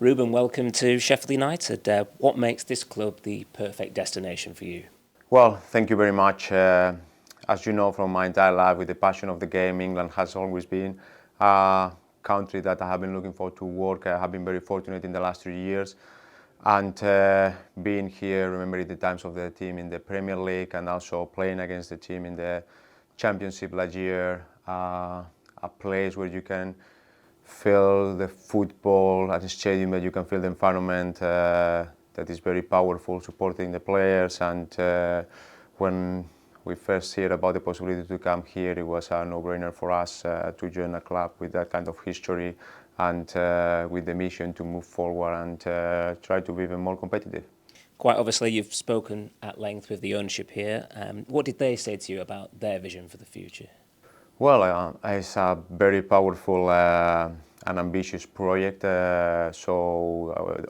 Rubén, welcome to Sheffield United. What makes this club the perfect destination for you? Well, thank you very much. As you know from my entire life, with the passion of the game, England has always been a country that I have been looking forward to work. I have been very fortunate in the last 3 years. And being here, remembering the times of the team in the Premier League and also playing against the team in the Championship last year, a place where you can feel the football at a stadium, that you can feel the environment that is very powerful, supporting the players. And when we first heard about the possibility to come here, it was a no-brainer for us to join a club with that kind of history and with the mission to move forward and try to be even more competitive. Quite obviously, you've spoken at length with the ownership here. What did they say to you about their vision for the future? Well, it's a very powerful and ambitious project.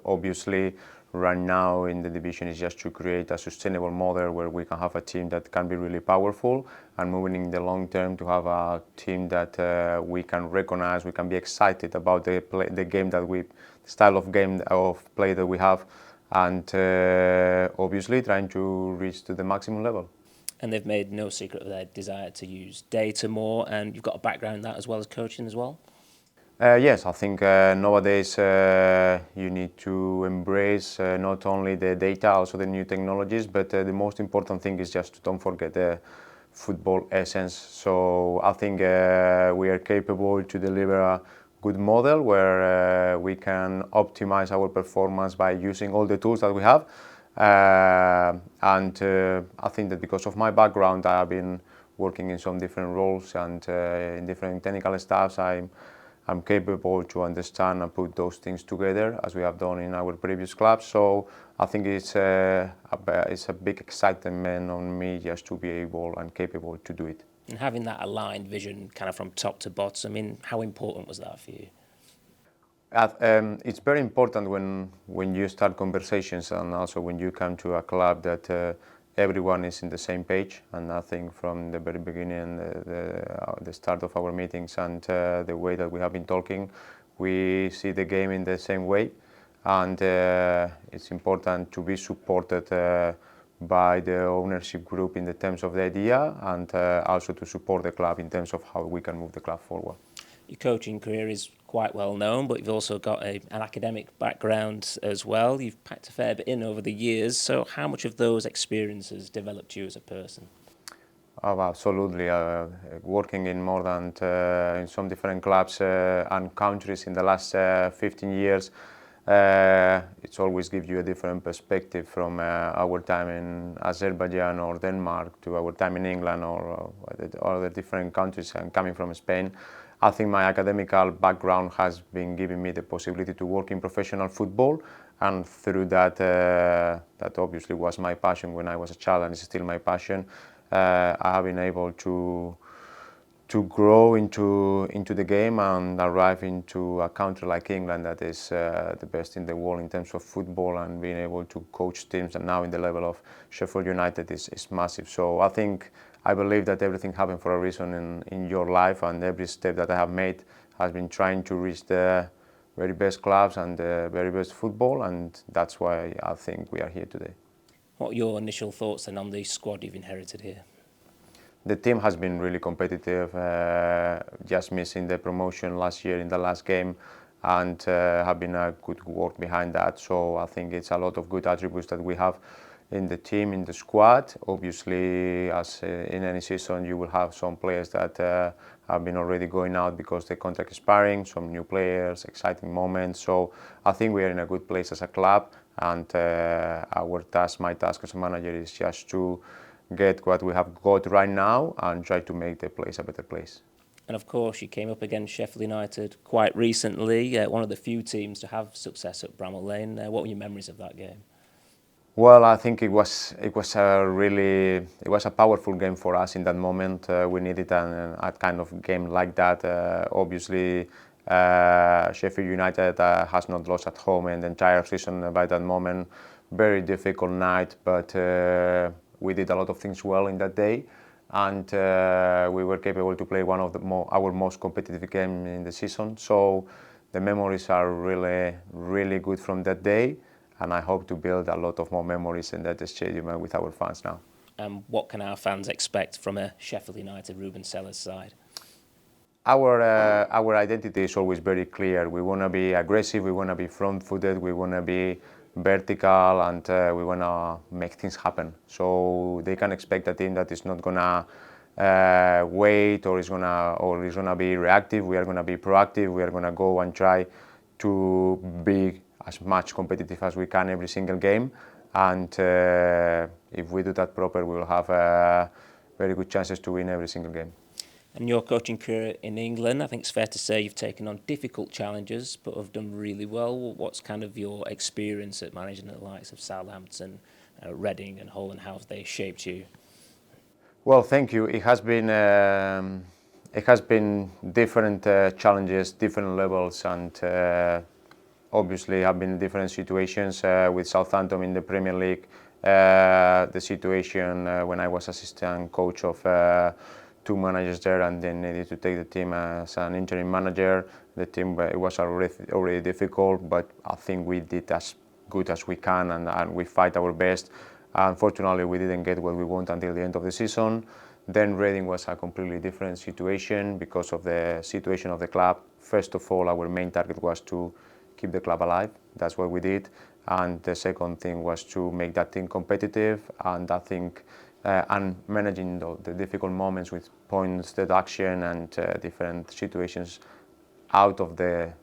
Obviously, right now in the division is just to create a sustainable model where we can have a team that can be really powerful, and moving in the long term to have a team that we can recognize, we can be excited about the game that the style of game of play that we have, and obviously trying to reach to the maximum level. And they've made no secret of their desire to use data more, and you've got a background in that as well as coaching as well? Yes, I think nowadays you need to embrace not only the data, also the new technologies, but the most important thing is just to don't forget the football essence. So I think we are capable to deliver a good model where we can optimize our performance by using all the tools that we have. I think that because of my background, I have been working in some different roles and in different technical staffs. I'm capable to understand and put those things together as we have done in our previous clubs. So I think it's a big excitement on me just to be able and capable to do it. And having that aligned vision kind of from top to bottom, I mean, how important was that for you? It's very important when you start conversations and also when you come to a club that everyone is in the same page. And I think from the very beginning, the start of our meetings and the way that we have been talking, we see the game in the same way. And it's important to be supported by the ownership group in the terms of the idea, and also to support the club in terms of how we can move the club forward. Your coaching career is quite well known, but you've also got an academic background as well. You've packed a fair bit in over the years. So how much of those experiences developed you as a person? Oh, absolutely. Working in more than in some different clubs and countries in the last 15 years, it's always gives you a different perspective from our time in Azerbaijan or Denmark to our time in England or other different countries, and coming from Spain. I think my academical background has been giving me the possibility to work in professional football, and through that, that obviously was my passion when I was a child, and it's still my passion. I have been able to grow into the game and arrive into a country like England that is the best in the world in terms of football, and being able to coach teams, and now in the level of Sheffield United is massive. So I believe that everything happened for a reason in your life, and every step that I have made has been trying to reach the very best clubs and the very best football, and that's why I think we are here today. What are your initial thoughts then on the squad you've inherited here? The team has been really competitive, just missing the promotion last year in the last game, and have been a good work behind that. So I think it's a lot of good attributes that we have in the team, in the squad. Obviously, as in any season, you will have some players that have been already going out because the contract is expiring, some new players, exciting moments. So I think we are in a good place as a club, and my task as a manager is just to get what we have got right now and try to make the place a better place. And of course, you came up against Sheffield United quite recently, one of the few teams to have success at Bramall Lane. What were your memories of that game? Well, I think it was a powerful game for us in that moment. We needed a kind of game like that. Obviously, Sheffield United has not lost at home in the entire season by that moment. Very difficult night, but we did a lot of things well in that day, and we were capable to play one of our most competitive games in the season. So the memories are really good from that day, and I hope to build a lot of more memories in that stadium and with our fans now. What can our fans expect from a Sheffield United Rubén Sellés side? Our identity is always very clear. We want to be aggressive, we want to be front-footed, we want to be vertical, and we want to make things happen. So they can expect a team that is not gonna wait or is gonna be reactive. We are gonna be proactive. We are gonna go and try to be as much competitive as we can every single game. And if we do that proper, we will have very good chances to win every single game. And your coaching career in England, I think it's fair to say you've taken on difficult challenges, but have done really well. What's kind of your experience at managing the likes of Southampton, Reading and Hull, and how have they shaped you? Well, thank you. It has been different challenges, different levels, and obviously I've been in different situations with Southampton in the Premier League. The situation when I was assistant coach of two managers there, and then needed to take the team as an interim manager. The team, it was already difficult, but I think we did as good as we can, and we fight our best. Unfortunately, we didn't get what we want until the end of the season. Then Reading was a completely different situation because of the situation of the club. First of all, our main target was to keep the club alive. That's what we did. And the second thing was to make that team competitive. And I think and managing the difficult moments with points deduction and different situations out of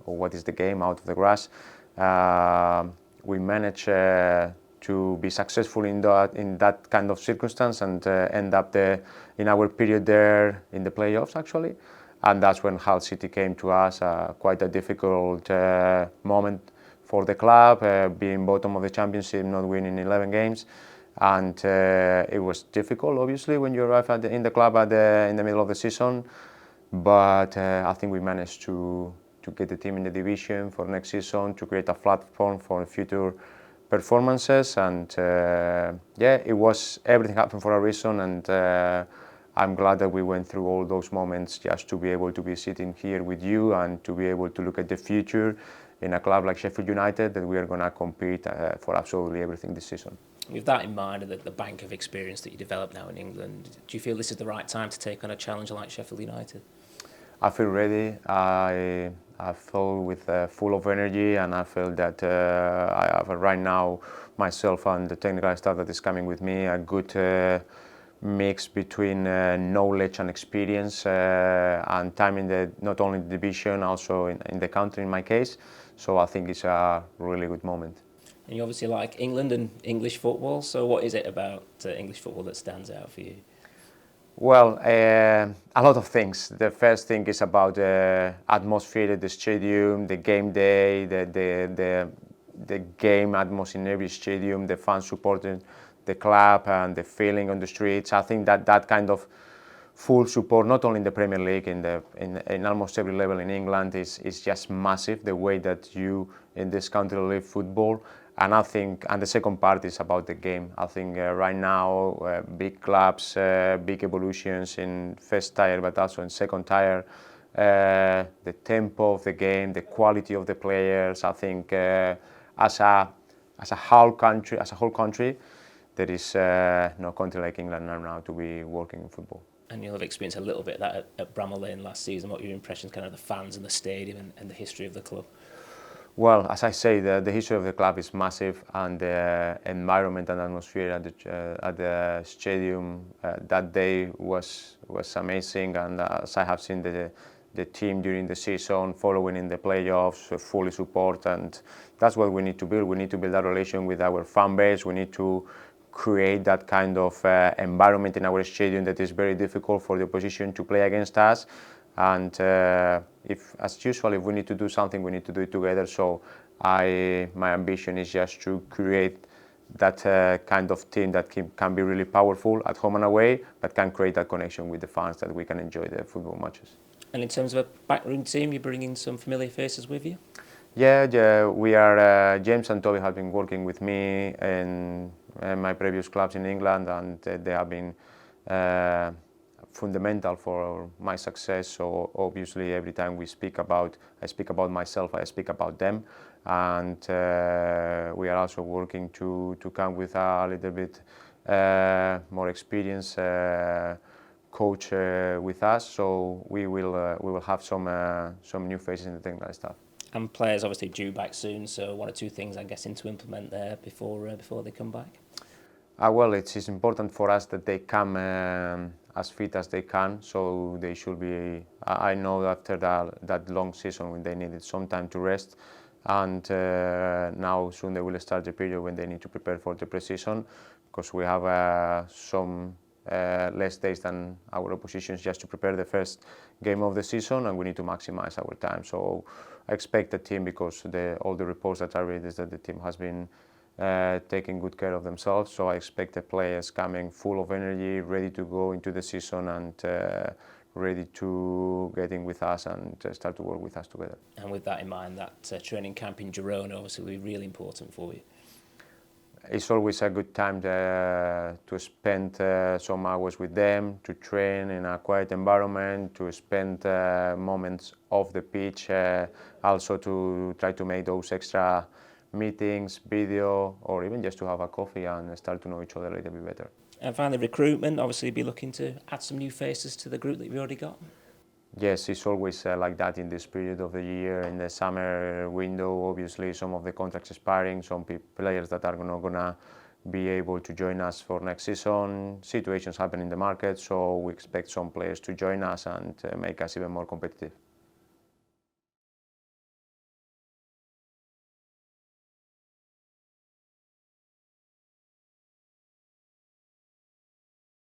what is the game, out of the grass. We managed to be successful in that kind of circumstance and end up in our period there in the playoffs actually. And that's when Hull City came to us, quite a difficult moment for the club, being bottom of the championship, not winning 11 games. And it was difficult, obviously, when you arrive in the club in the middle of the season. But I think we managed to get the team in the division for next season, to create a platform for future performances. And it was, everything happened for a reason. And I'm glad that we went through all those moments just to be able to be sitting here with you and to be able to look at the future in a club like Sheffield United, that we are going to compete for absolutely everything this season. With that in mind, and the bank of experience that you develop now in England, do you feel this is the right time to take on a challenger like Sheffield United? I feel ready. I feel full of energy, and I feel that I have right now myself and the technical staff that is coming with me a good mix between knowledge and experience and time in not only the division, also in the country in my case. So I think it's a really good moment. And you obviously like England and English football, so what is it about English football that stands out for you? Well, a lot of things. The first thing is about the atmosphere at the stadium, the game day, the game atmosphere in every stadium, the fans supporting the club and the feeling on the streets. I think that kind of full support, not only in the Premier League, in almost every level in England, is just massive. The way that you in this country live football. And I think, and the second part is about the game. I think right now, big clubs, big evolutions in first tier, but also in second tier. The tempo of the game, the quality of the players. I think as a whole country, there is no country like England now to be working in football. And you'll have experienced a little bit of that at Bramall Lane last season. What are your impressions, kind of the fans and the stadium and the history of the club? Well, as I say, the history of the club is massive, and the environment and atmosphere at the stadium that day was amazing. And as I have seen the team during the season, following in the playoffs, fully support, and that's what we need to build. We need to build that relation with our fan base. We need to create that kind of environment in our stadium that is very difficult for the opposition to play against us. And if, as usual, if we need to do something, we need to do it together. So my ambition is just to create that kind of team that can be really powerful at home and away, but can create that connection with the fans that we can enjoy the football matches. And in terms of a backroom team, you're bringing some familiar faces with you? Yeah, we are. James and Toby have been working with me in my previous clubs in England, and they have been fundamental for my success. So obviously, every time I speak about myself, I speak about them. and we are also working to come with a little bit more experienced coach with us. So we will have some new faces in the technical staff. And players obviously due back soon, so one or two things I'm guessing to implement there before they come back. Well, it is important for us that they come as fit as they can, so they should be. I know after that long season when they needed some time to rest, and now soon they will start the period when they need to prepare for the preseason, because we have some less days than our oppositions just to prepare the first game of the season, and we need to maximize our time. So I expect the team, because all the reports that I read is that the team has been taking good care of themselves. So I expect the players coming full of energy, ready to go into the season, and ready to get in with us and start to work with us together. And with that in mind, that training camp in Girona obviously will be really important for you. It's always a good time to spend some hours with them, to train in a quiet environment, to spend moments off the pitch, also to try to make those extra meetings, video, or even just to have a coffee and start to know each other a little bit better. And finally, recruitment, obviously be looking to add some new faces to the group that you've already got. Yes, it's always like that in this period of the year. In the summer window, obviously some of the contracts expiring, some players that are not gonna be able to join us for next season. Situations happen in the market, so we expect some players to join us and make us even more competitive.